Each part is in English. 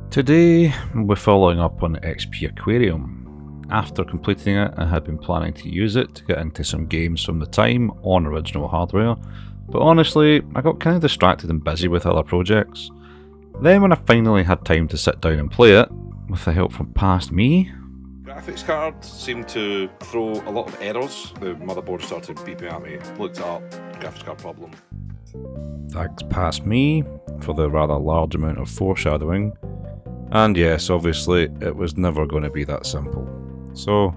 Today we're following up on XP Aquarium. After completing it, I had been planning to use it to get into some games from the time on original hardware, but honestly I got kind of distracted and busy with other projects. Then when I finally had time to sit down and play it, with the help from past me, Graphics card seemed to throw a lot of errors. The motherboard started beeping at me. Looked it up, graphics card problem. thanks past me for the rather large amount of foreshadowing. And yes, obviously, it was never going to be that simple. So,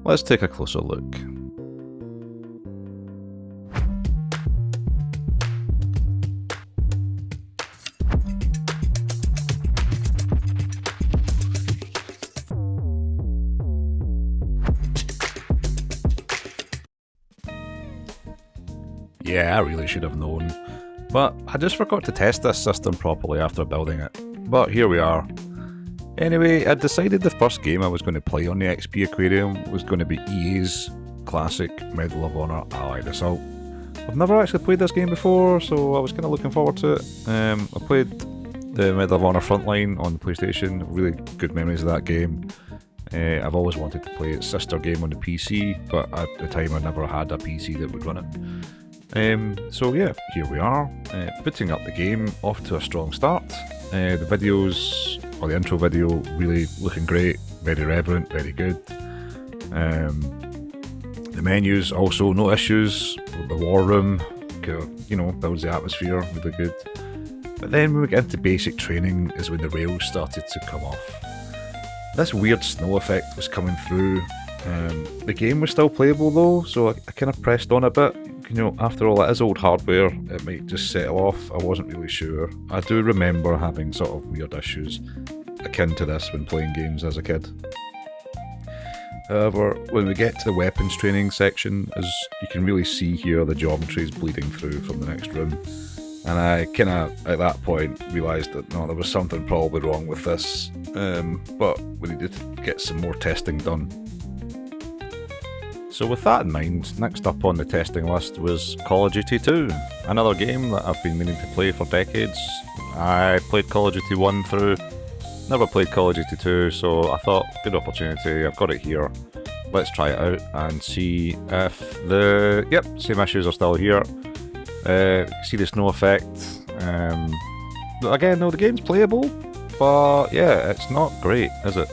let's take a closer look. Yeah, I really should have known. But I just forgot to test this system properly after building it. But here we are. Anyway, I decided the first game I was going to play on the XP Aquarium was going to be EA's classic Medal of Honor Allied Assault. I've never actually played this game before, so I was kind of looking forward to it. I played the Medal of Honor Frontline on the PlayStation, really good memories of that game. I've always wanted to play its sister game on the PC, but at the time I never had a PC that would run it. So yeah, here we are, booting up the game, off to a strong start. The videos, or the intro video, really looking great, very reverent, very good. The menus also no issues. The war room, builds the atmosphere, really good. But then when we get into basic training is when the rails started to come off. This weird snow effect was coming through. The game was still playable though, so I kind of pressed on a bit. After all, it is old hardware, it might just settle off, I wasn't really sure. I do remember having sort of weird issues akin to this when playing games as a kid. However, when we get to the weapons training section, as you can really see here, the geometry is bleeding through from the next room. And I kind of, at that point, realised that no, there was something probably wrong with this, but we needed to get some more testing done. So with that in mind, next up on the testing list was Call of Duty 2, another game that I've been meaning to play for decades. I played Call of Duty 1 through, never played Call of Duty 2, so I thought, good opportunity, I've got it here. Let's try it out and see if the, same issues are still here. See the snow effect. Again, no, the game's playable, but yeah, it's not great, is it?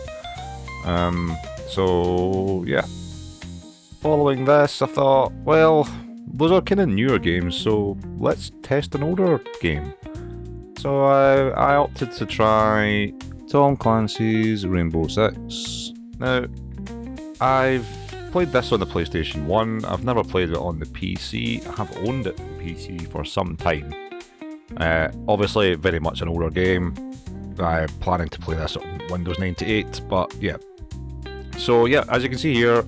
So yeah. Following this, I thought, well, those are kind of newer games, so let's test an older game. So I opted to try Tom Clancy's Rainbow Six. Now, I've played this on the PlayStation 1, I've never played it on the PC, I have owned it on the PC for some time. Obviously, very much an older game. I'm planning to play this on Windows 98, but yeah. So yeah, as you can see here,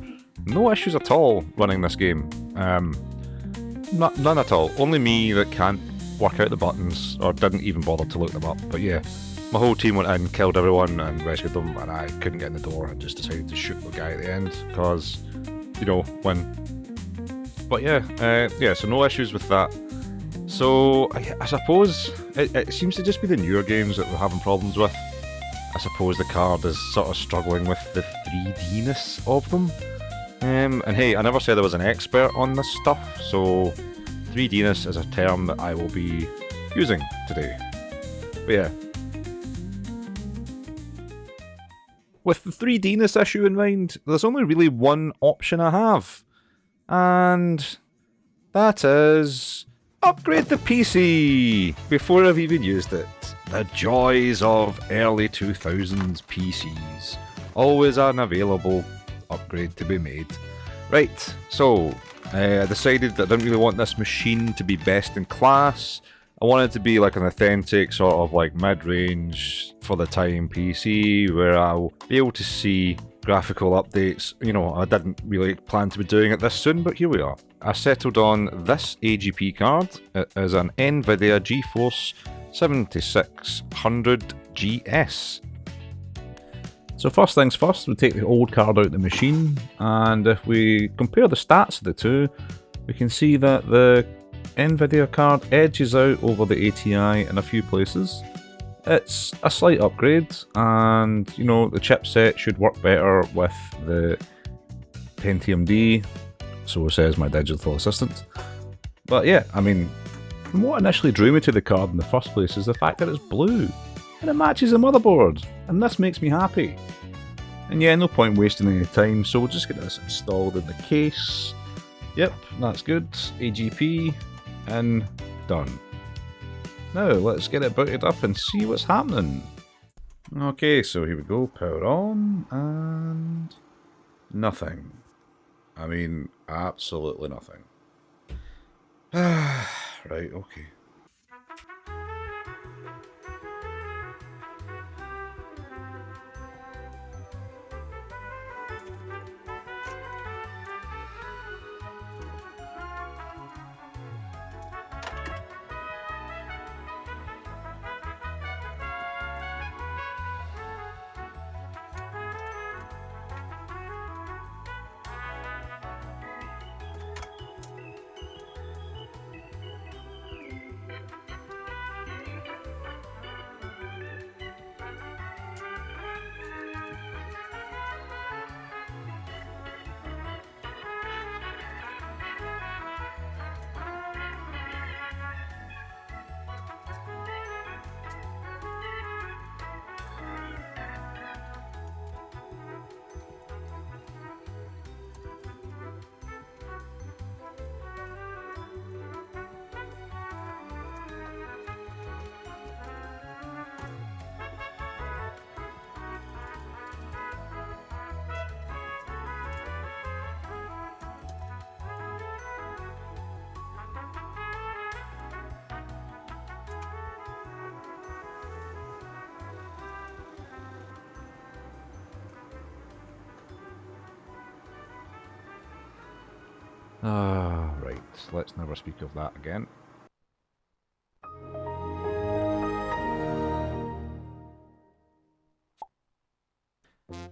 no issues at all running this game. None at all. Only me that can't work out the buttons, or didn't even bother to look them up. But yeah, my whole team went in, killed everyone and rescued them, and I couldn't get in the door. I just decided to shoot the guy at the end, because, win. But yeah, so no issues with that. So I suppose it seems to just be the newer games that we're having problems with. I suppose the card is sort of struggling with the 3D-ness of them. And hey, I never said I was an expert on this stuff, so 3D-ness is a term that I will be using today. But yeah. With the 3D-ness issue in mind, there's only really one option I have. And that is upgrade the PC before I've even used it. The joys of early 2000s PCs. Always an available upgrade to be made. Right, so I decided that I didn't really want this machine to be best in class. I wanted it to be like an authentic sort of like mid-range for the time PC where I'll be able to see graphical updates. I didn't really plan to be doing it this soon, but here we are. I settled on this AGP card. It is an NVIDIA GeForce 7600 GS. So first things first, we take the old card out of the machine, and if we compare the stats of the two, we can see that the NVIDIA card edges out over the ATI in a few places. It's a slight upgrade, and you know, the chipset should work better with the Pentium D, so says my digital assistant. But yeah, I mean, what initially drew me to the card in the first place is the fact that it's blue, and it matches the motherboard, and this makes me happy. And yeah, no point wasting any time, so we'll just get this installed in the case. Yep, that's good. AGP, and done. Now, let's get it booted up and see what's happening. Okay, so here we go, power on, and nothing. I mean, absolutely nothing. Right, okay. Right, let's never speak of that again.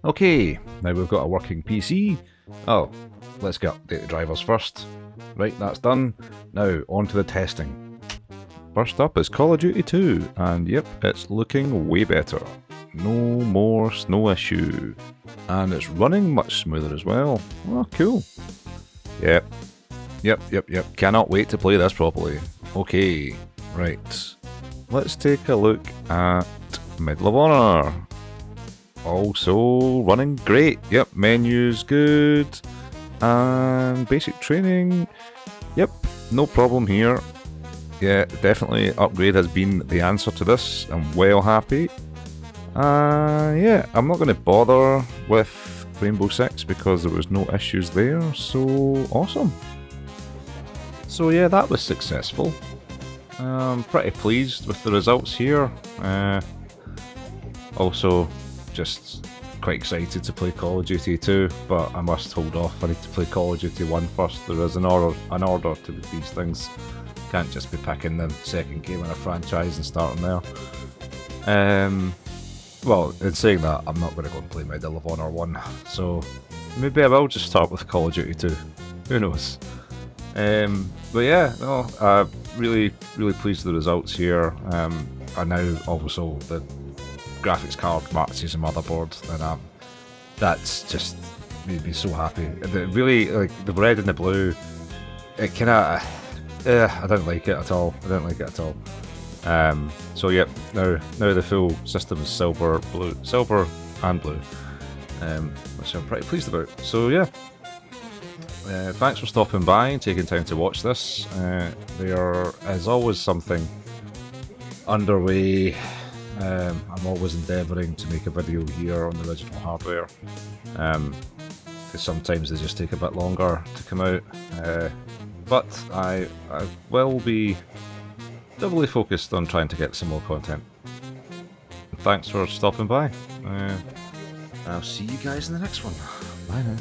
Okay, now we've got a working PC. Oh, let's get update the drivers first. Right, that's done. Now, on to the testing. First up is Call of Duty 2, and yep, it's looking way better. No more snow issue. And it's running much smoother as well. Oh, cool. Yep. Cannot wait to play this properly. Okay, right. Let's take a look at Medal of Honor. Also running great. Yep, menus good. And basic training. Yep, no problem here. Yeah, definitely upgrade has been the answer to this. I'm well happy. Yeah, I'm not going to bother with Rainbow Six because there was no issues there, so awesome. So yeah, that was successful. I'm pretty pleased with the results here. Also, just quite excited to play Call of Duty 2, but I must hold off. I need to play Call of Duty 1 first. There is an order to these things. Can't just be picking the second game in a franchise and starting there. Well, in saying that, I'm not going to go and play Medal of Honor 1, so maybe I will just start with Call of Duty 2. Who knows? But yeah, no, really pleased with the results here. I now also the graphics card matches a motherboard, and that's just made me so happy. Really, like the red and the blue, it kind of, I didn't like it at all. So yep, now the full system is silver and blue, which I'm pretty pleased about. So yeah. Thanks for stopping by and taking time to watch this. There is always something underway. I'm always endeavouring to make a video here on the original hardware, because sometimes they just take a bit longer to come out. But I will be doubly focused on trying to get some more content. Thanks for stopping by. I'll see you guys in the next one. Bye now.